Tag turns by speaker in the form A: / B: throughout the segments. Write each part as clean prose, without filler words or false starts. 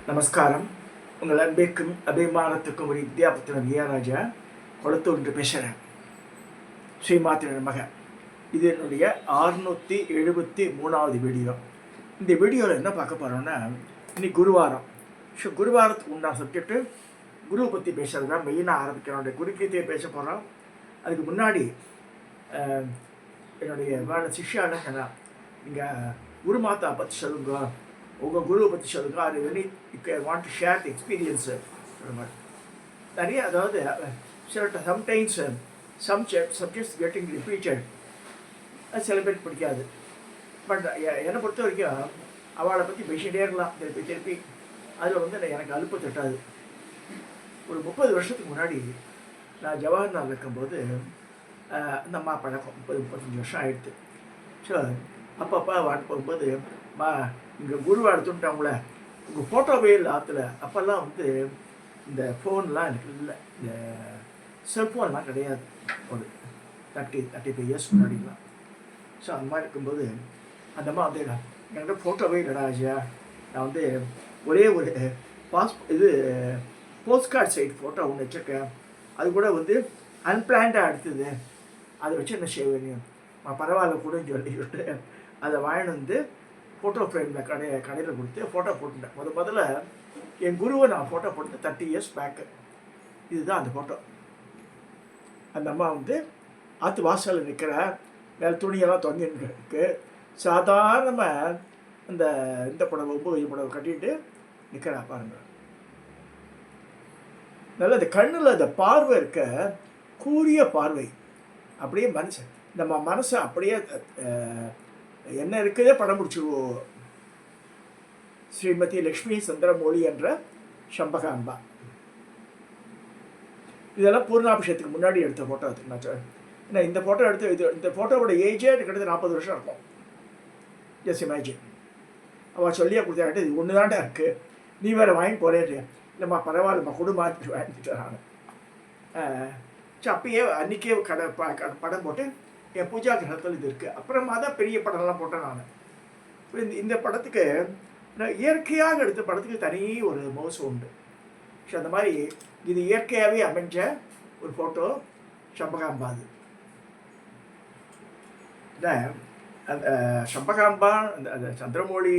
A: நமஸ்காரம். உங்கள் அன்பிற்கும் அபிமானத்துக்கும் ஒரு வித்யாபுத்திரன் வியாராஜா கொளத்தூர் என்று பேசுகிறேன். ஸ்ரீமாத்திர மக. இது என்னுடைய 673வது வீடியோ. இந்த வீடியோவில் என்ன பார்க்க போகிறோன்னா, இன்னைக்கு குருவாரம். குருவாரத்துக்கு உண்டான சப்ஜெக்டு குருவை பற்றி பேசுகிறது தான் மெயினாக ஆரம்பிக்கிறோம். குருக்கீதையை பேச போகிறோம். அதுக்கு முன்னாடி என்னுடைய சிஷ்யாவில் சொன்னால், நீங்கள் குரு மாதா பற்றி சொல்லுங்க, உங்கள் குருவை பற்றி சொல்லுங்க, அது very want to share the experience மாதிரி நிறைய. அதாவது சம்டைம்ஸ் சப்ஜெக்ட்ஸ் கெட்டிங் ரிப்பீட்டட், அது சில பேருக்கு பிடிக்காது. பட் என்னை பொறுத்த வரைக்கும் அவளை பற்றி பேசிகிட்டே இருக்கலாம் திருப்பி திருப்பி. அதில் எனக்கு அலுப்பு தட்டாது. ஒரு 30 வருஷத்துக்கு முன்னாடி நான் ஜவஹர்லால் இருக்கும்போது அந்த அம்மா பழக்கம் 30-35 வருஷம் ஆகிடுது. ஸோ அப்பப்போ வாட்டு போகும்போது, இங்கே குருவை எடுத்துட்டாங்கள, உங்கள் ஃபோட்டோவே இல்லை ஆற்றுல. அப்போல்லாம் இந்த ஃபோன்லாம் எனக்கு இல்லை, இந்த செல்ஃபோன்லாம் கிடையாது. ஒரு 35 இயர்ஸ் முன்னாடிலாம். ஸோ அந்த மாதிரி இருக்கும்போது அந்த அம்மா என்கிட்ட ஃபோட்டோவே இல்லைடா ஆஜியா, நான் ஒரே ஒரு போஸ்ட் கார்டு சைட் ஃபோட்டோ ஒன்று வச்சுருக்கேன், அது கூட அன்பிளான்டாக எடுத்தது, அதை வச்சு என்ன செய்வேன், பரவாயில்ல கூடன்னு சொல்லிவிட்டு அதை வாங்கிட்டு ஃபோட்டோ ஃப்ரேமில் கடையில் கொடுத்து ஃபோட்டோ போட்டுட்டேன். முதல்ல என் குருவை நான் ஃபோட்டோ போட்டு 30 இயர்ஸ் பேக்கு. இதுதான் அந்த ஃபோட்டோ. அந்த அம்மா ஆற்று வாசலில் நிற்கிற, மேலே துணியெல்லாம் தொங்கின்னு இருக்கு. சாதாரணமாக இந்த புடவை புடவை கட்டிட்டு நிற்கிறா பாருங்க. நல்ல அந்த கண்ணில் அந்த பார்வை இருக்க, கூரிய பார்வை. அப்படியே நம்ம மனசை அப்படியே என்ன இருக்குதே படம் பிடிச்சிருவோம். ஸ்ரீமதி லக்ஷ்மி சந்திரமௌலி என்ற சம்பகாம்பா. இதெல்லாம் பூர்ணாபிஷேகத்துக்கு முன்னாடி எடுத்த ஃபோட்டோ. ஏன்னா இந்த ஃபோட்டோ இந்த ஃபோட்டோவோட ஏஜே கிட்டத்தட்ட 40 வருஷம் இருக்கும். Just imagine. அவள் சொல்லியே கொடுத்தாட்டு, இது ஒன்று தாண்டா இருக்குது, நீ வேறு வாங்கி போகிறேன். இல்லைம்மா பரவாயில்லம்மா குடும்பம் வாங்கிட்டு நான். அப்பயே அன்றைக்கே படம் போட்டு என் பூஜா கிரகத்தில் இது இருக்குது. அப்புறமா தான் பெரிய படம்லாம் போட்டேன் நான். இந்த படத்துக்கு இயற்கையாக எடுத்த படத்துக்கு தனி ஒரு மவுசு உண்டு. ஸோ அந்த மாதிரி இது இயற்கையாகவே அமைஞ்ச ஒரு ஃபோட்டோ சம்பகாம்பா. அந்த சம்பகாம்பா, அந்த சந்திரமௌலி,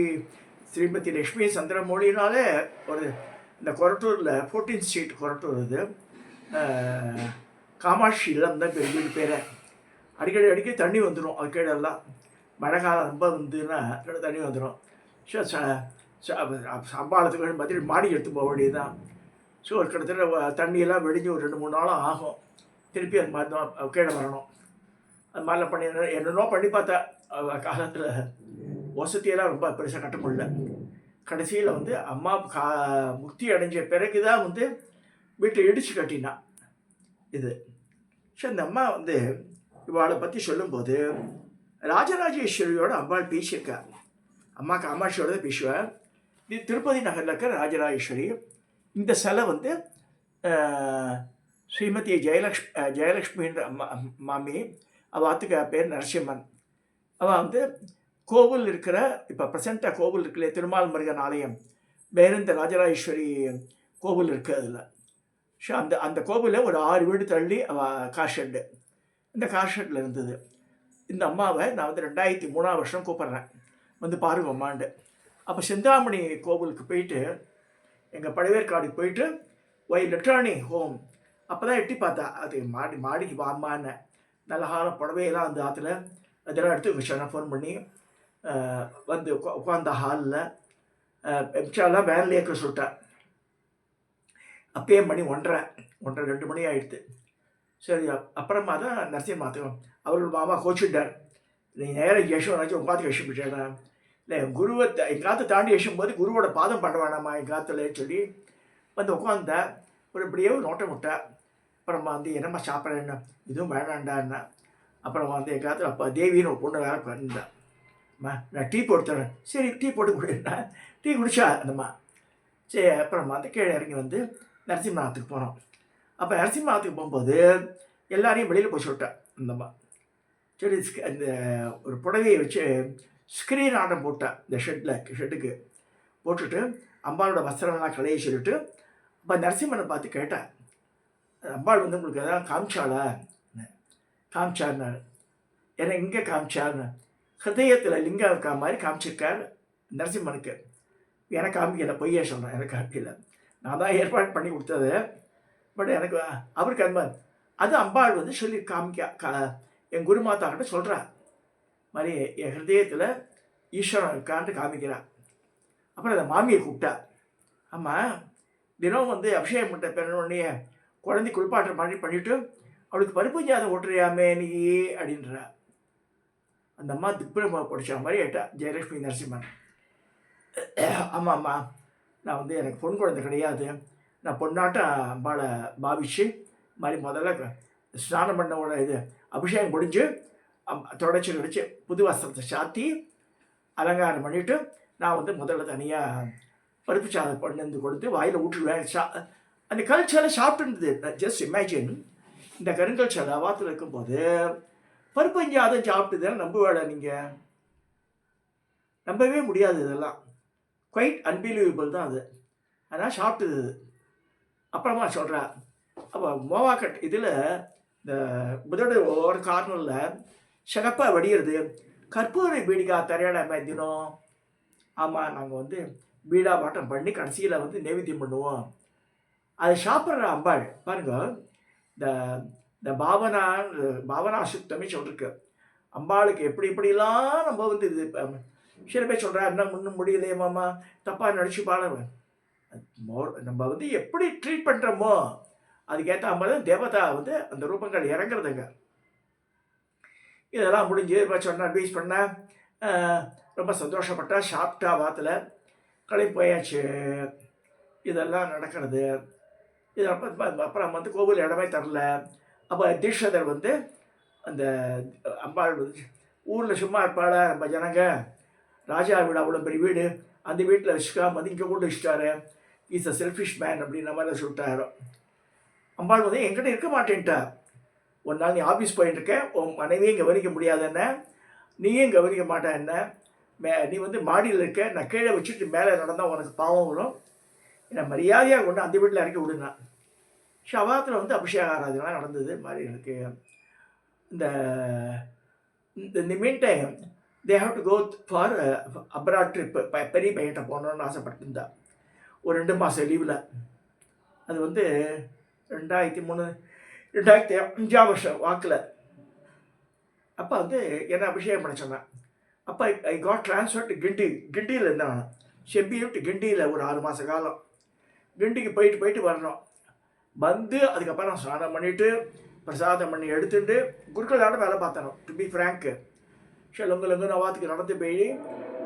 A: ஸ்ரீமதி லக்ஷ்மி சந்திரமௌலினாலே ஒரு இந்த கொரட்டூரில் 14th ஸ்ட்ரீட் கொரட்டூர், இது காமாட்சி இல்லம் தான் பெரிய பேரை. அடிக்கடி தண்ணி வந்துடும். அது கீழெல்லாம் மழை காலம் ரொம்ப தண்ணி வந்துடும். ஸோ சம்பாளத்துக்கு பார்த்துட்டு மாடி எடுத்து போக வேண்டியது தான். ஸோ ஒரு கிட்டத்தட்ட தண்ணியெல்லாம் வெடிஞ்சு ஒரு 2-3 நாளும் ஆகும். திருப்பி அந்த மாதிரி தான் கீழே வரணும். அது மாதிரிலாம் பண்ணி என்னென்னோ பண்ணி பார்த்தா காலத்தில் வசதியெல்லாம் ரொம்ப பெருசாக கட்ட முடியல. கடைசியில் அம்மா முக்தி அடைஞ்ச பிறகு தான் வீட்டை இடித்து கட்டினான் இது. ஸோ இந்த அம்மா இவாளை பற்றி சொல்லும்போது ராஜராஜேஸ்வரியோட அம்பாள் பேசியிருக்கா. அம்மா காமாட்சியோட தான் பேசுவேன். இது திருப்பதி நகரில் இருக்கிற ராஜராஜேஸ்வரி. இந்த சிலை ஸ்ரீமதி ஜெயலக்ஷ்மின்ற மாமி. அவத்துக்கு பேர் நரசிம்மன். அவள் கோவில் இருக்கிற, இப்போ ப்ரெசண்ட்டாக கோவில் இருக்குல்ல, திருமால் முருகன் ஆலயம், வேறு இந்த ராஜராஜேஸ்வரி கோவில் இருக்குது அதில். ஸோ அந்த கோவிலில் ஒரு 6 வீடு தள்ளி அவள் காஷெட்டு, இந்த காஷெட்டில் இருந்தது. இந்த அம்மாவை நான் 2003ஆம் வருஷம் கூப்பிட்றேன், பாருங்க அம்மாண்டு. அப்போ சிந்தாமணி கோவிலுக்கு போயிட்டு, எங்கள் பழவேற்காடுக்கு போயிட்டு லெட்ரானி ஹோம் அப்போ தான் எட்டி பார்த்தா. அது மாடிக்கு வாம்மான்னு நல்ல காலம் புடவையெல்லாம் அந்த ஆற்றுல அதெல்லாம் எடுத்து வச்சேன். ஃபோன் பண்ணி உட்காந்த ஹாலில் மிச்சாலாம் வேன்லேயே இருக்க சொல்லிட்டேன். அப்பயே மணி 1:30-2 மணி ஆகிடுது. சரி, அப்புறமா தான் நரசிம்மாத்துக்கும் அவர்கள் மாமா கோச்சுட்டார். நீ நேரம் யசோனாச்சும் உங்கள் காத்துக்கு யசம் போயிட்டேன். இல்லை குருவை எங்கள் காற்று தாண்டி யசம் போது குருவோட பாதம் பண்ண வேணாமா எங்கள் காற்றுல சொல்லி உட்காந்தேன். ஒரு இப்படியே நோட்டம் விட்டேன். அப்புறமா என்னம்மா சாப்பிட்றேன்னு, இதுவும் வேணாண்டான்னா. அப்புறமா எங்கள் காற்று அப்போ தேவின்னு ஒரு பொண்ணு வேலை பண்ணிருந்தேன். நான் டீ போட்டு தரேன். சரி டீ போட்டு கொடுத்தேன். டீ குடிச்சா அந்தம்மா. சரி, அப்புறமா கீழே இறங்கி நரசிம்மநாத்துக்கு போனோம். அப்போ நரசிம்மநாத்துக்கு போகும்போது எல்லாரையும் வெளியில் போய் சொல்லிட்டேன் அந்தம்மா. சரி, அந்த ஒரு புடவையை வச்சு ஸ்க்ரீன் ஆட்டம் போட்டேன் இந்த ஷெட்டுக்கு போட்டுட்டு அம்பாளோட வஸ்திரம்லாம் கலையை சொல்லிட்டு அப்போ நரசிம்மனை பார்த்து கேட்டேன், அம்பாள் வந்து உங்களுக்கு எதாவது காமிச்சாளா? காமிச்சார்னாரு. என்னை இங்கே காமிச்சார்னு ஹிருதயத்தில் லிங்கம் இருக்கா மாதிரி காமிச்சிருக்கார் நரசிம்மனுக்கு. எனக்கு காமிக்கல, பொய்யே சொல்கிறேன், எனக்கு காமிக்கல. நான் தான் ஏற்பாடு பண்ணி கொடுத்தது. பட் எனக்கு அவருக்கு அன்பா அது அம்பாள் வந்து சொல்லி என் குருமாதா கிட்ட சொல்கிறார் மாதிரி என் ஹிருதயத்தில் ஈஸ்வரன் இருக்கான்ட்டு காமிக்கிறார். அப்புறம் அந்த மாமியை கூப்பிட்டா, ஆமாம் தினம் வந்து அபிஷேகம் பண்ண பிறனோடனே குழந்தை குளிப்பாட்டுற மாதிரி பண்ணிவிட்டு அவளுக்கு பருப்பு ஜாதம் ஓட்டுறியாமே நீ அப்படின்றா. அந்த அம்மா திப்புரமா படித்த மாதிரி கேட்டா ஜெயலட்சுமி நரசிம்மன். ஆமாம்மா, நான் வந்து எனக்கு பொன் குழந்தை கிடையாது, நான் பொண்ணாட்டம் அம்பாளை பாவிச்சு மாதிரி முதல்ல ஸ்நானம் பண்ணோட இது அபிஷேகம் முடிஞ்சு தொடச்சி கிடச்சி புது வஸ்திரத்தை சாத்தி அலங்காரம் பண்ணிவிட்டு நான் வந்து முதல்ல தனியாக பருப்பு சாதம் பண்ணி கொடுத்து வாயில் ஊற்றுவேன். அந்த கல்ச்சரை சாப்பிட்டுருந்தது. ஜஸ்ட் இமேஜின், இந்த கருங்கல் சாலை வாத்தில் இருக்கும்போது பருப்பஞ்சாதம் சாப்பிட்டுதான் நம்புவாடா நீங்கள்? நம்பவே முடியாது. இதெல்லாம் குவைட் அன்பிலீவபிள் தான் அது. அதனால் சாப்பிட்டுது. அப்புறமா சொல்கிறா, அப்போ மோவாக்கட் இதில் இந்த முதோட ஒரு கார்னரில் சிகப்பாக வடிகிறது கற்பூர பீடிகா தரையாடாம தினம். ஆமாம், நாங்கள் வந்து பீடா பாட்டம் பண்ணி கடைசியில் வந்து நைவேத்தியம் பண்ணுவோம். அதை சாப்பிட்ற அம்பாள் பாருங்க. இந்த இந்த பாவனா சுத்தமே சொல்லிருக்கு. அம்பாளுக்கு எப்படி எப்படிலாம் நம்ம வந்து இது சில பேர் சொல்கிறா, என்ன முன்னும் முடியலையே மாமா, தப்பாக நடிச்சுப்பாள. நம்ம வந்து எப்படி ட்ரீட் பண்ணுறோமோ அதுக்கேற்ற மாதிரி தேவதா வந்து அந்த ரூபங்கள் இறங்குறதுங்க. இதெல்லாம் முடிஞ்சு இப்போ சொன்ன அட்வைஸ் பண்ண ரொம்ப சந்தோஷப்பட்டா. சாப்பிட்டா வாத்தில் கிளம்பி போயாச்சு. இதெல்லாம் நடக்கிறது. இது அப்புறம் வந்து கோவில் இடமே தரல. அப்போ தீட்சதர் வந்து அந்த அம்பாள் வந்து ஊரில் சும்மா இருப்பாள், நம்ம ஜனங்க ராஜா வீடு அவ்வளோ பெரிய வீடு, அந்த வீட்டில் வச்சுக்காம வந்து இங்கே கொண்டு வச்சுட்டாரு, இஸ் அ செல்ஃபிஷ் மேன் அப்படின்ற மாதிரி சொல்லிட்டாரு. அம்பாள் வந்து என்கிட்ட இருக்க மாட்டேன்ட்டா. ஒரு நாள் நீ ஆஃபீஸ் போயிட்டு இருக்க, உன் மனைவியும் கவனிக்க முடியாது என்ன, நீயும் கவனிக்க மாட்டேன் என்ன, நீ வந்து மாடியில் இருக்க, நான் கீழே வச்சுட்டு மேலே நடந்தால் உனக்கு பாவம் வரும், என்னை மரியாதையாக கொண்டு அந்த வீட்டில் இறக்கி விடுங்க. ஷவாத்தில் வந்து அபிஷேக ஆராதனை நடந்தது மாதிரி எனக்கு. இந்த meantime they have to go for abroad trip. பெரிய பையன்கிட்ட போகணுன்னு ஆசைப்பட்டிருந்தா ஒரு 2 மாதம் லீவில். அது வந்து 2005 வருஷம் வாக்கில். அப்போ வந்து என்ன அபிஷேகம் பண்ண சொன்னேன். அப்போ ஐ காட் ட்ரான்ஸ்ஃபர் டு கிண்டியில் இருந்தேன் நான். செம்பியை விட்டு கிண்டியில் ஒரு 6 மாத காலம் கிண்டிக்கு போயிட்டு வரணும். வந்து அதுக்கப்புறம் ஸ்நானம் பண்ணிவிட்டு பிரசாதம் பண்ணி எடுத்துட்டு குருக்களாட வேலை பார்த்தணும். டு பி ஃப்ரேங்க்கு, லொங்குன்னு அவாத்துக்கு நடந்து போய்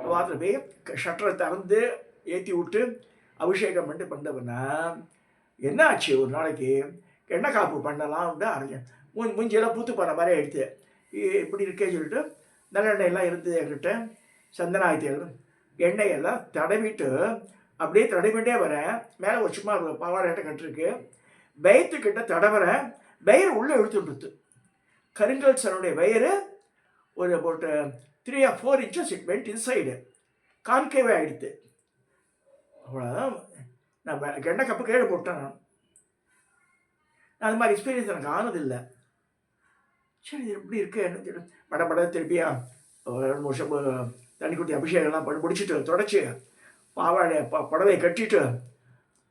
A: அவாத்தில் போய் ஷட்டரை திறந்து ஏற்றி விட்டு அபிஷேகம் பண்ணிட்டு பண்ணவனா என்ன ஆச்சு, ஒரு நாளைக்கு எண்ணெய் காப்பு பண்ணலாம்னு அரைஞ்சேன். மூஞ்சியெல்லாம் பூத்து போன மாதிரி எடுத்து இப்படி இருக்கே சொல்லிட்டு நல்லெண்ணெயெல்லாம் இருந்தது என்கிட்ட, சந்தனாயத்தில் எண்ணெயெல்லாம் தடவிட்டு அப்படியே தடவிட்டே வரேன். மேலே ஒரு சும்மா ஒரு பாவாடை கட்டிருக்கு, வயிற்றுக்கிட்ட தடவுறேன். வயிறு உள்ளே இழுத்துட்டுருது. கருங்கல் சனுடைய வயிறு ஒரு about 3 or 4 inches it went inside. கான்கேவே ஆகிடுது. அவ்வளோதான். நான் எண்ணெய் கப்பு கீழே போட்டேன். நான் அது மாதிரி எக்ஸ்பீரியன்ஸ் எனக்கு ஆனதில்லை. சரி இது எப்படி இருக்கு என்ன பட திருப்பியா 2 வருஷம் தண்ணி குட்டி அபிஷேகம்லாம் பண்ணி முடிச்சுட்டு தொடச்சி பாவாடை புடவையை கட்டிட்டு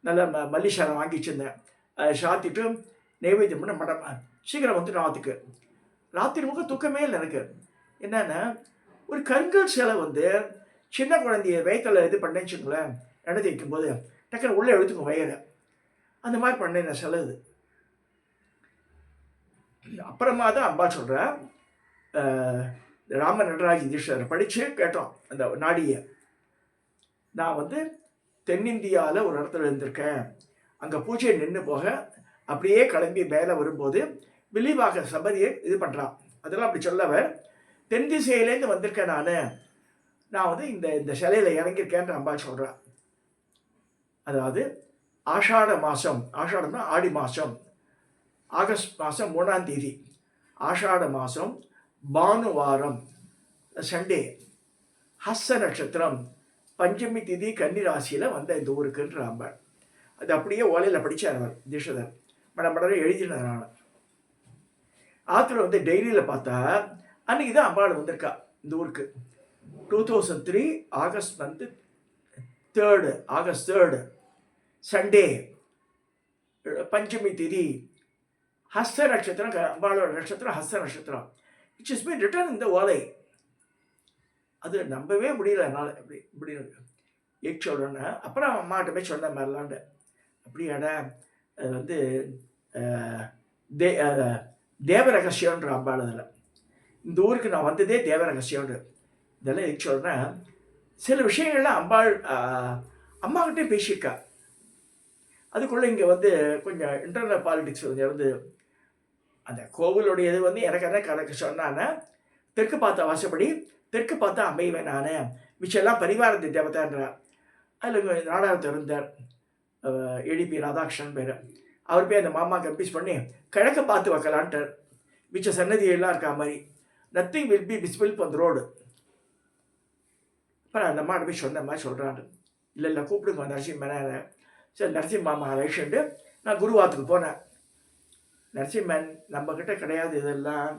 A: நல்ல மல்லிசாரம் வாங்கி வச்சுருந்தேன். அதை சாத்திட்டு நைவேத்தியம் பண்ண மடம் சீக்கிரம் வந்து ராத்திரி முக தூக்கமே இல்லை எனக்கு. என்னென்னா ஒரு கருங்கல் சிலை வந்து சின்ன குழந்தைய வயிற்றில் இது பண்ணேச்சுங்களேன், எண்ணெய் தேய்க்கும்போது டக்குன்னு உள்ளே எடுத்துக்கும் வயிறு, அந்த மாதிரி பண்ணேன் நான் சிலை. இது அப்புறமா தான் அம்பா சொல்கிறேன், ராம நடராஜ தீட்சரை படித்து கேட்டோம் அந்த நாடியை. நான் வந்து தென்னிந்தியாவில் ஒரு இடத்துல இருந்திருக்கேன், அங்கே பூஜையை நின்று போக அப்படியே கிளம்பி மேலே வரும்போது வில்லிவாக சபதியை இது பண்ணுறான். அதெல்லாம் அப்படி சொல்லவர் தென் திசையிலேருந்து வந்திருக்கேன் நான் வந்து இந்த சிலையில் இறங்கியிருக்கேன்ற அம்பா சொல்கிறான். அதாவது ஆஷாட மாதம், ஆஷாடம்னா ஆடி மாதம், ஆகஸ்ட் மாதம் 3ஆம் தேதி, ஆஷாட மாதம் பானுவாரம் சண்டே, ஹஸ்த நட்சத்திரம், பஞ்சமி திதி கன்னி ராசியில் வந்த இந்த ஊருக்குன்ற அம்பாள். அது அப்படியே ஓலையில் படித்தார் அவர் தீட்சிதர். மடமடரை எழுதினார். நான் ஆற்றுல வந்து டைரியில் பார்த்தா அன்றைக்கி தான் அம்பாள் வந்திருக்கா இந்த ஊருக்கு. 2003 August month 3rd August 3rd Sunday, பஞ்சமி திதி, ஹஸ்த நட்சத்திரம். அம்பாளோட நட்சத்திரம் ஹஸ்த நட்சத்திரம். இட்ஸ் இஸ் பீன் ரிட்டன் இந்த ஓலை. அது நம்பவே முடியல என்னால். இப்படி இப்படி ஏக் சொல்கிறேன்னா அப்புறம் அம்மாட்ட போய் சொன்ன மாதிரிலாண்டு. அப்படியாடா அது வந்து தேவ ரகசியன்ற அம்பாள். அதில் இந்த ஊருக்கு நான் வந்ததே தேவ ரகசியம்னு. இதெல்லாம் எதுக்கு சொல்கிறேன்னா, சில விஷயங்கள்லாம் அம்பாள் அம்மாக்கிட்டே பேசியிருக்கா. அதுக்குள்ளே இங்கே வந்து கொஞ்சம் இன்டர்னல் பாலிடிக்ஸ் வந்து இருந்து அந்த கோவிலுடைய இது வந்து எனக்கு என்ன கணக்கு சொன்னான்னா, தெற்கு பார்த்த வாசப்படி தெற்கு பார்த்தா அமைவேன் நான், மிச்செல்லாம் பரிவாரத்தை தேவதான்றார். அதில் நாடகத்தை இருந்தார் ஏடிபி ராதாகிருஷ்ணன் பேர். அவர் போய் அந்த மாமா கன்ஃபியூஸ் பண்ணி கிழக்க பார்த்து வைக்கலான்ட்டார். மிச்ச சன்னதியெல்லாம் இருக்கா மாதிரி. Nothing will be visible from the road. அப்புறம் அந்த அம்மாட்ட போய் சொன்ன மாதிரி சொல்கிறாரு. இல்லை கூப்பிடுங்க நரசிம்மன். சரி நரசிம்ம மாமா ரைஷன்ட்டு நான் குருவாத்துக்கு போனேன். நரசிம்மன் நம்மக்கிட்ட கிடையாது இதெல்லாம்,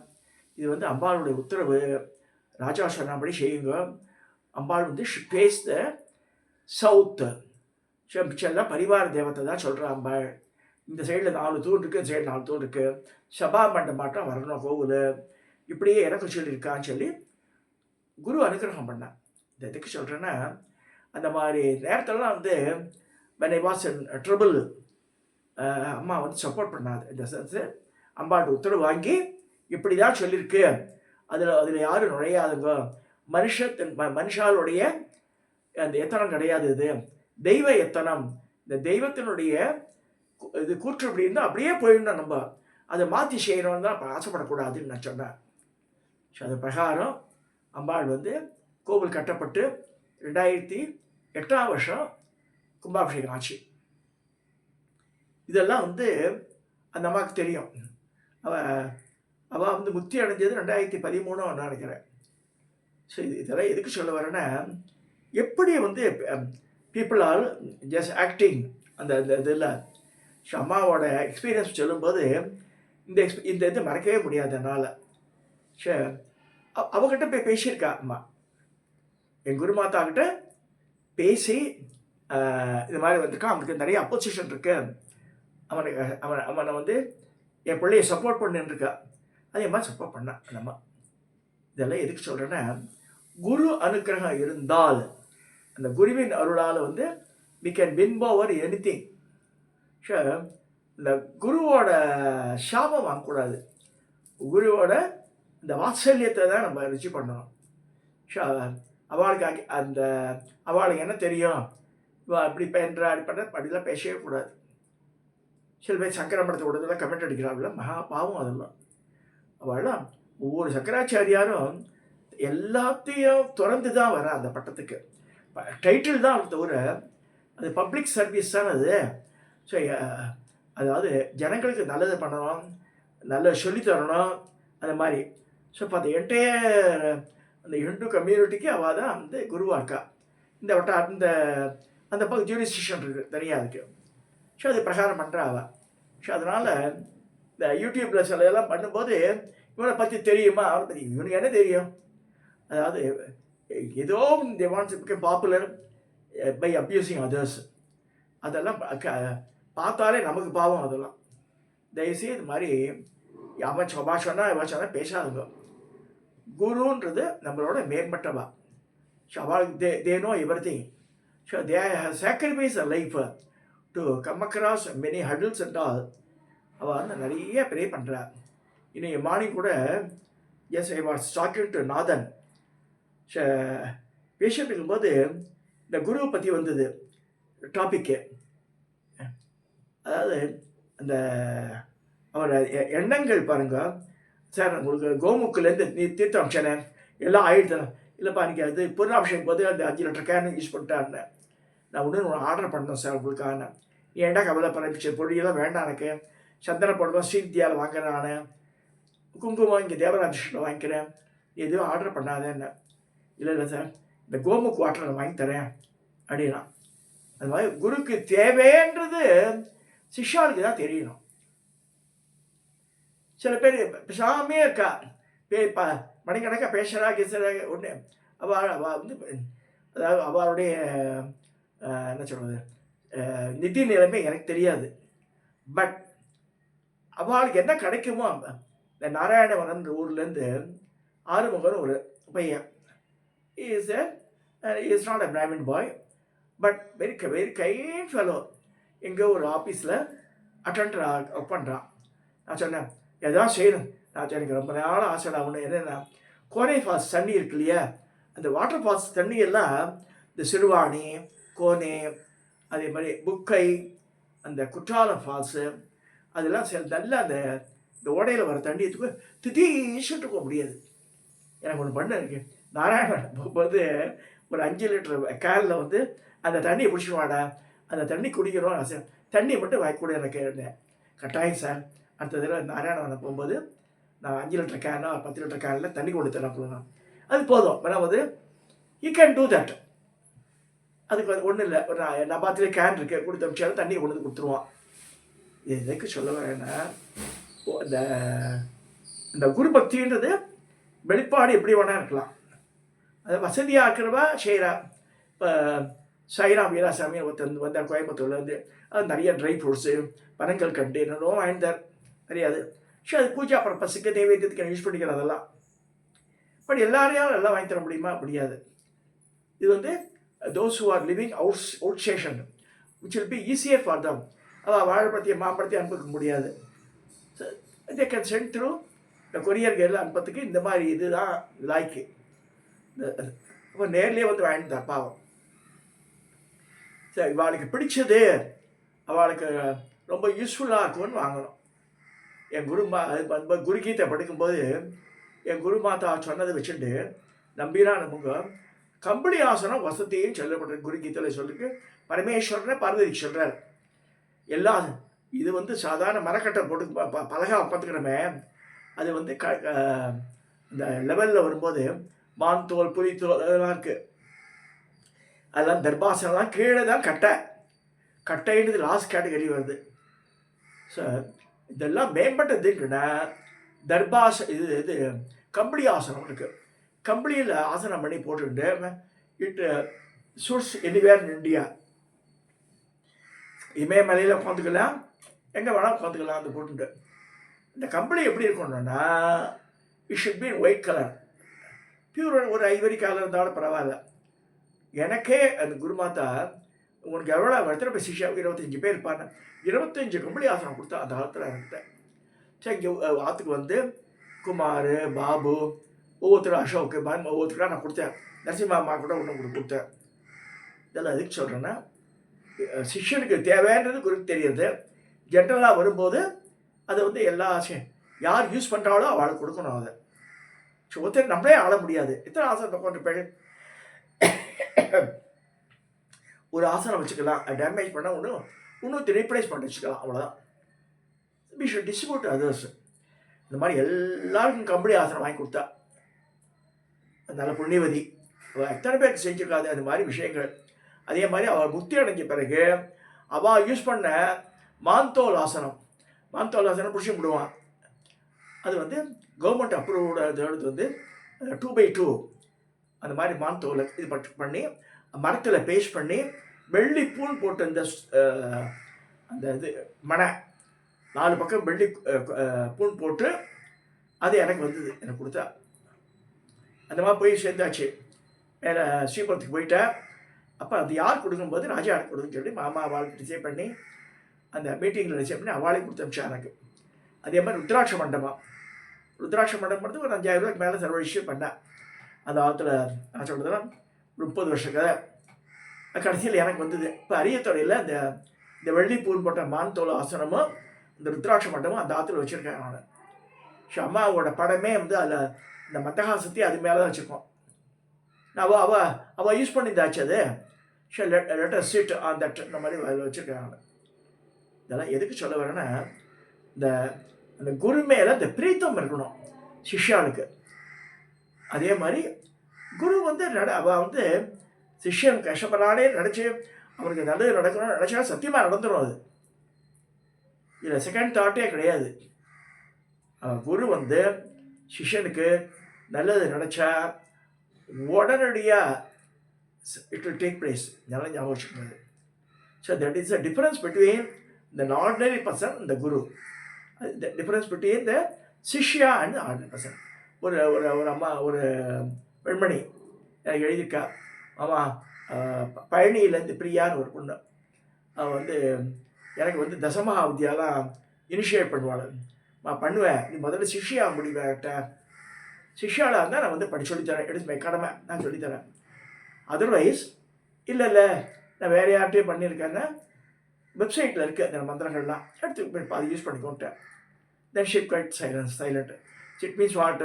A: இது வந்து அம்பாளுடைய உத்தரவு, ராஜா சொன்னபடி செய்யுங்க. அம்பாள் வந்து ஃபேஸ் த சவுத்து. மிச்செல்லாம் பரிவார தேவத்தை தான் சொல்கிறா அம்பாள். இந்த சைடில் 4 தூண் இருக்குது, இந்த சைடு 4 தூண் இருக்குது, சபா மண்டமாட்டம் வரணும் கோவில், இப்படியே எனக்கு சொல்லியிருக்கான்னு சொல்லி குரு அனுகிரகம் பண்ணேன். இந்த எதுக்கு சொல்கிறேன்னா, அந்த மாதிரி நேரத்திலலாம் வந்து when I was in trouble, அம்மா வந்து சப்போர்ட் பண்ணாது. இந்த சென்ஸு அம்பாட்ட உத்தரவு வாங்கி இப்படி தான் சொல்லியிருக்கு, அதில் யாரும் நுழையாதுங்க, மனுஷாளுடைய அந்த எத்தனம் கிடையாது, இது தெய்வ எத்தனம், இந்த தெய்வத்தினுடைய இது கூற்று அப்படி இருந்தால் அப்படியே போயிடணும், நம்ம அதை மாற்றி செய்யணும்னு தான் ஆசைப்படக்கூடாதுன்னு நான் சொன்னேன். ஸோ அது பிரகாரம் அம்பாள் வந்து கோவில் கட்டப்பட்டு 2008ஆம் வருஷம் கும்பாபிஷேகம் ஆச்சு. இதெல்லாம் வந்து அந்த அம்மாவுக்கு தெரியும். அவள் வந்து முக்தி அடைஞ்சது 2013 நினைக்கிறேன். ஸோ இதெல்லாம் எதுக்கு சொல்ல வரேன்னா, எப்படி வந்து பீப்புள் ஆர் ஜஸ்ட் ஆக்டிங் அந்த இதில். ஸோ அம்மாவோட எக்ஸ்பீரியன்ஸ் சொல்லும்போது இந்த இது மறக்கவே முடியாது என்னால். ஸோ அவகிட்ட போய் பேசியிருக்கா அம்மா, என் குருமாதாக்கிட்ட பேசி இது மாதிரி வந்திருக்கான், அவனுக்கு நிறைய அப்போசிஷன் இருக்கு, அவனை வந்து என் பிள்ளைய சப்போர்ட் பண்ணிருக்கா. அதே மாதிரி சப்போர்ட் பண்ணான் நம்ம. இதெல்லாம் எதுக்கு சொல்கிறேன்னா, குரு அனுக்கிரகம் இருந்தால், அந்த குருவின் அருளால் வந்து we can win over anything. So இந்த குருவோட சாபம் வாங்கக்கூடாது, குருவோட இந்த வாத்சல்யத்தை தான் நம்ம ரிசீவ் பண்ணணும். ஸோ அவளுக்கு அந்த அவளுக்கு என்ன தெரியும், அப்படி பண்ணுறா அப்படி பண்ணுற அப்படிலாம் பேசவே கூடாது. சில பேர் சங்கரமடத்தை விடுறதுலாம் கமெண்ட் அடிக்கிறாள், மகா பாவம் அதெல்லாம். அவள்லாம் ஒவ்வொரு சங்கராச்சாரியாரும் எல்லாத்தையும் திறந்து தான் வர அந்த பட்டத்துக்கு. டைட்டில் தான் அவருக்கு தவிர அது பப்ளிக் சர்வீஸ் தான் அது. ஸோ அதாவது ஜனங்களுக்கு நல்லது பண்ணணும், நல்லது சொல்லித்தரணும், அந்த மாதிரி. ஸோ இப்போ அந்த என்டையர் அந்த ஹிந்து கம்யூனிட்டிக்கு அவள் தான் வந்து குருவாக இருக்கா. இந்த அந்த அந்த பக்கம் ஜூரிஸ்டிக்ஷன் இருக்குது தனியாக இருக்குது. ஸோ அது பிரகாரம் பண்ணுறா அவள். ஸோ அதனால் இந்த யூடியூப்பில் சில இதெல்லாம் பண்ணும்போது இவனை பற்றி தெரியுமா, அவனை பற்றி இவனுக்கு என்ன தெரியும், அதாவது ஏதோ they wants to become popular by abusing others. அதெல்லாம் பார்த்தாலே நமக்கு பாவம். அதெல்லாம் தயவுசெய்து இது மாதிரி அவன் சொன்னால் இவன் சொன்னால் பேசாதுங்க. குருன்றது நம்மளோட மேம்பட்டவா. ஸோ அவளுக்கு they know everything. So they sacrifice a life to come across many hurdles and all. அவள் வந்து நிறைய ப்ரே பண்ணுறா. இன்னைக்கு மார்னிங் கூட yes I was talking to Nathan. So பேசிட்டு இருக்கும்போது இந்த குருவை பற்றி வந்தது டாப்பிக்கு. அதாவது அந்த அவரோட எண்ணங்கள் பாருங்க சார், உங்களுக்கு கோமுக்குலேருந்து நீ தீர்த்தம் அம்சனேன் எல்லாம் ஆயிடுச்சு. இல்லைப்பா இன்றைக்கி அது பொருளாபிஷேகம் போது அந்த 5 லிட்டர் கேன் யூஸ் பண்ணிட்டாருன்னு. நான் ஒன்று ஆர்டர் பண்ணேன் சார் உங்களுக்கான. நீ ஏன்டா கவலைப்படுற, பொடியெல்லாம் வேண்டாம், எனக்கு சந்தன போடுறோம் ஸ்ரீவித்யாவில் வாங்குறேன், நான் குங்குமம் இங்கே தேவராஜில் வாங்கிக்கிறேன், நீ எதுவும் ஆர்டர் பண்ணாதேன்னு. இல்லை சார், இந்த கோமுக் வாட்டரை நான் வாங்கி தரேன் அப்படின்னா. அது மாதிரி குருக்கு தேவைன்றது சிஷ்யாளுக்கு தான் தெரியணும். சில பேர் பேசாமே இருக்கா, மணிக்கணக்காக பேசுகிறா கேசுறா ஒன்று. அவள் வந்து அதாவது அவளுடைய என்ன சொல்கிறது நிதி நிலைமை எனக்கு தெரியாது. பட் அவளுக்கு என்ன கிடைக்குமோ, இந்த நாராயணவனம் ஊர்லேருந்து ஆறுமுகன் ஒரு பையன், is not a Brahmin bye, but very very kind fellow. எங்கே ஒரு ஆஃபீஸில் அட்டெண்டர் ஒர்க் பண்ணுறான். நான் சொன்னேன் எதாவது செய்யணும். நான் எனக்கு ரொம்ப நாள் ஆசைடா ஒன்று. என்னென்னா கோனை ஃபால்ஸ் தண்ணி இருக்கு இல்லையா, அந்த வாட்டர் ஃபால்ஸ் தண்ணியெல்லாம் இந்த சிறுவாணி, கோனே, அதே மாதிரி புக்கை, அந்த குற்றாலம் ஃபால்ஸு, அதெல்லாம் நல்லா அந்த ஓடையில் வர தண்ணி திடீர்னு போக முடியாது. எனக்கு ஒன்று பண்ண இருக்கு. நாராயணன் போகும்போது ஒரு 5 லிட்டர் கேனில் வந்து அந்த தண்ணியை பிடிச்சிடுவாடா, அந்த தண்ணி குடிக்கணும் ஆசை. தண்ணி மட்டும் வாய்க்கூட எனக்கு கட்டாயம் சார். அடுத்த தடவை நாராயணவனம் போகும்போது நான் 5 லிட்டர் கேனோ 10 லிட்டர் கேனில் தண்ணி கொண்டு தரேன். அது போதும். ஏன்னா வந்து யூ கேன் டூ தட். அதுக்கு ஒன்றும் இல்லை, ஒரு நபாத்திலே கேன் இருக்கு, கொடுத்து அமிச்சாலும் தண்ணியை கொண்டு வந்து கொடுத்துருவான். எதுக்கு சொல்ல வரேன்னா, இந்த இந்த குரு பக்தின்றது வெளிப்பாடு எப்படி வேணா இருக்கலாம். அதை வசதியாக இருக்கிறவா செய்கிறா. இப்போ சாய்ராம் வீராசாமி ஒருத்தர் வந்தார் கோயம்புத்தூர்லேருந்து. அது நிறைய ட்ரை ஃப்ரூட்ஸு, பனங்கள் கண்டு என்னென்னோ வாங்கிட்டார் தெரியாது. ஸோ அது பூஜா பர்பஸுக்கு நைவேத்தியத்துக்கு யூஸ் பண்ணிக்கிறது அதெல்லாம். பட் எல்லாரையும் எல்லாம் வாங்கி தர முடியுமா? முடியாது. இது வந்து those who are living out station which will be easier for them. அவள் வாழைப்பழத்தையும் மாம்பழத்தையும் அனுப்ப முடியாது. தே கேன் சென்ட் த்ரூ இந்த கொரியர்கள் அனுப்பத்துக்கு இந்த மாதிரி இதுதான் லாய்க்கு. இப்போ நேர்லேயே வந்து வாங்கிட்டு பாவம். சரி, இவாளுக்கு பிடிச்சது அவளுக்கு ரொம்ப யூஸ்ஃபுல்லாக இருக்கும்னு வாங்கணும். என் குருகீதை படிக்கும்போது என் குருமாதா சொன்னதை வச்சுட்டு நம்பினா நமக்கு கம்பளி ஆசனம் வசதியும் சொல்லப்படுற குருகீதையில் சொல்லிருக்கு. பரமேஸ்வரனை பார்வதி சொல்கிறார். எல்லாம் இது வந்து சாதாரண மரக்கட்டை போட்டு பலகா பார்த்துக்கிறோமே, அது வந்து இந்த லெவலில் வரும்போது மான் தோல், புலித்தோல் அதெல்லாம் இருக்குது. அதெல்லாம் தர்பாசனம்லாம் கீழே தான் கட்டைன்றது லாஸ்ட் கேட்டகரி வருது. ஸோ இதெல்லாம் மேம்பட்டதுன்னா இது கம்பளி ஆசனம் இருக்குது. கம்பளியில் ஆசனம் பண்ணி போட்டுட்டு it suits anywhere in India. இமயமலையில் உட்காந்துக்கலாம், எங்கே வேணால் உட்காந்துக்கலாம். அந்த போட்டுட்டு இந்த கம்பளி எப்படி இருக்கணும்னா it should be white colour, pure. ஒரு ஐவரி கலர் இருந்தாலும் பரவாயில்ல. எனக்கே அந்த குருமாதா உங்களுக்கு எவ்வளோ எத்தனை பேர் சிஷ்யா 25 பேர் இருப்பாங்க. 25 கம்பளி ஆசனம் கொடுத்தா அந்த காலத்தில் என்கிட்ட. சரி, இங்கே ஆற்றுக்கு வந்து குமார், பாபு, ஒவ்வொருத்தரும் அசோக், ஒவ்வொருத்தருக்காக நான் கொடுத்தேன். நரசிம்மா கூட ஒன்று கொடுத்தேன். இதெல்லாம் எதுக்கு சொல்கிறேன்னா, சிஷ்யனுக்கு தேவைன்றது குருக்கு தெரியுது. ஜென்ரலாக வரும்போது அதை வந்து எல்லா யார் யூஸ் பண்ணுறாலோ அவளுக்கு கொடுக்கணும். அதை ஸோ ஒருத்தர் நம்மளே ஆள முடியாது. எத்தனை ஆசனத்தை கொண்டு போய் ஒரு ஆசனம் வச்சுக்கலாம், டேமேஜ் பண்ணால் இன்னும் ரீப்ளேஸ் பண்ணி வச்சுக்கலாம், அவ்வளோதான். We should distribute others. இந்த மாதிரி எல்லாருக்கும் கம்பளி ஆசனம் வாங்கி கொடுத்தா நல்ல புண்ணியவதி. எத்தனை பேருக்கு செஞ்சுருக்காது அந்த மாதிரி விஷயங்கள். அதே மாதிரி அவள் முக்தி அடைஞ்ச பிறகு அவள் யூஸ் பண்ண மாந்தோல் ஆசனம் பிடிச்சி விடுவான். அது வந்து கவர்மெண்ட் அப்ரூவ்டு வந்து 2x2 அந்த மாதிரி மாந்தோலை இது பண்ணி மரத்தில் பேஸ்ட் பண்ணி வெள்ளி பூன் போட்டு அந்த இது மனை 4 பக்கம் வெள்ளி பூன் போட்டு அது எனக்கு வந்தது, எனக்கு கொடுத்தா. அந்த மாதிரி போய் சேர்ந்தாச்சு. மேலே ஸ்ரீபுரத்துக்கு போயிட்டேன். அப்போ அது யார் கொடுக்கும்போது ராஜா யாருக்கு கொடுக்குன்னு சொல்லி மாமா அவளுக்கு டிசைட் பண்ணி அந்த மீட்டிங்கில் டிசைட் பண்ணி அவளையும் கொடுத்து அமிச்சா எனக்கு. அதே மாதிரி ருத்ராட்ச மண்டபம் வந்து ஒரு 5000 ரூபாய்க்கு மேலே செலவழிச்சு பண்ணேன். அந்த காலத்தில் நான் சொல்கிறதுனா 30 வருஷ கதை. கடைசியில் எனக்கு வந்தது. இப்போ அரியத்தொடையில் இந்த வெள்ளி பூன் போட்ட மான்தோல் ஆசனமும் இந்த ருத்ராட்ச மண்டபம் அந்த ஆற்றுல வச்சுருக்கேன் நான். ஸோ அம்மாவோட படமே வந்து அதில் இந்த மத்தகாசத்தை அது மேலே தான் வச்சுருக்கோம். அவள் யூஸ் பண்ணியிருந்தாச்சு அது. So letter sheet on that இந்த மாதிரி அதில் வச்சுருக்கேன் நான். இதெல்லாம் எதுக்கு சொல்ல வரேன்னா, அந்த குரு மேலே இந்த பிரீத்தம் இருக்கணும் சிஷ்யாளுக்கு. அதே மாதிரி குரு வந்து அவள் வந்து சிஷ்யன் கஷ்டப்படானே நினச்சி அவனுக்கு நல்லது நடக்கணும்னு நினச்சா சத்தியமாக நடந்துடும். அது இதில் செகண்ட் தாட்டே கிடையாது. குரு வந்து சிஷ்யனுக்கு நல்லது நினச்சா உடனடியாக இட் வில் டேக் பிளேஸ். நல்லா ஞாபகம் வச்சுக்கோங்க. So that is the difference between the ordinary person இந்த குரு. த டிஃபரன்ஸ் பிட்வீன் த சிஷ்யா அண்ட் ஆர்டினரி பர்சன். ஒரு ஒரு ஒரு அம்மா, ஒரு பெண்மணி எனக்கு எழுதியிருக்கா. ஆமாம், பழனியிலேருந்து பிரியான்னு ஒரு பொண்ணு. அவள் வந்து எனக்கு வந்து தசமஹா வித்யாலாம் இனிஷியேட் பண்ணுவாள். நான் பண்ணுவேன், நீ முதல்ல சிஷ்யா முடிவேட்ட, சிஷ்யாவில் இருந்தால் நான் வந்து படித்து சொல்லித்தரேன், எடுத்து கடமை நான் சொல்லித்தரேன். அதர்வைஸ் இல்லை நான் வேறு யார்கிட்டையும் பண்ணியிருக்கேன்னா வெப்சைட்டில் இருக்குது அந்த மந்திரங்கள்லாம், எடுத்து அதை யூஸ் பண்ணிக்கோன்ட்டேன். Then she quiet silent. It means what,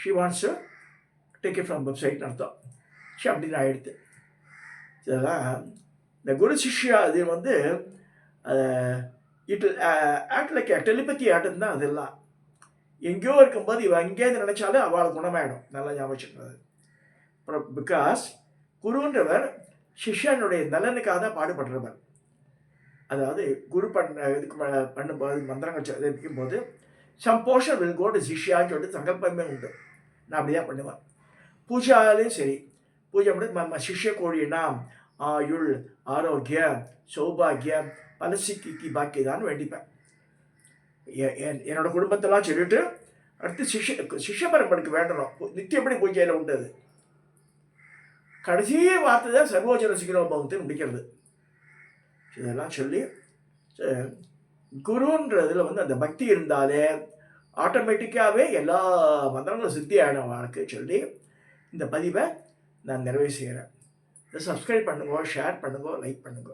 A: she wants to take it from வெப்சைட்னு அர்த்தம். ஷி அப்படின்னு ஆகிடுது. இதெல்லாம் இந்த குரு சிஷ்யா இது வந்து இட் ஆக்ட் லைக் டெலிபதி ஆட்டம் தான். அதெல்லாம் எங்கேயோ இருக்கும்போது இவன் அங்கேருந்து நினச்சாலும் அவளுக்கு குணமாயிடும். நல்லா ஞாபகம் வச்சுக்கிறது. அப்புறம் பிகாஸ் குருன்றவர் சிஷ்யனுடைய நலனுக்காக தான் பாடுபடுறவர். அதாவது குரு இதுக்கு பண்ணும்போது மந்திரங்கள் வைக்கும்போது some portion will go to சிஷ்யான்னு சொல்லிட்டு சங்கல்பமே உண்டு. நான் அப்படி தான் பண்ணுவேன். பூஜாலையும் சரி, பூஜை பண்ணி சிஷ்ய கோழினாம் ஆயுள் ஆரோக்கியம் சௌபாகியம் பலசிக்கு பாக்கியதான்னு வேண்டிப்பேன். என்னோட குடும்பத்தெல்லாம் சொல்லிட்டு அடுத்து சிஷ்ய பரம்பரைக்கு வேண்டணும். நித்தியப்படி பூஜையில் உண்டு. அது கடைசி வார்த்தை தான் சர்வோஜன சிகரோபவத்தை முடிக்கிறது. இதெல்லாம் சொல்லி குருன்றதில் வந்து அந்த பக்தி இருந்தாலே ஆட்டோமேட்டிக்காகவே எல்லா மந்திரங்களும் சித்தி ஆகிடும் வாழ்க்கை சொல்லி இந்த பதிவை நான் நிறைவு செய்கிறேன். இதை சப்ஸ்கிரைப் பண்ணுங்க, ஷேர் பண்ணுங்க, லைக் பண்ணுங்க.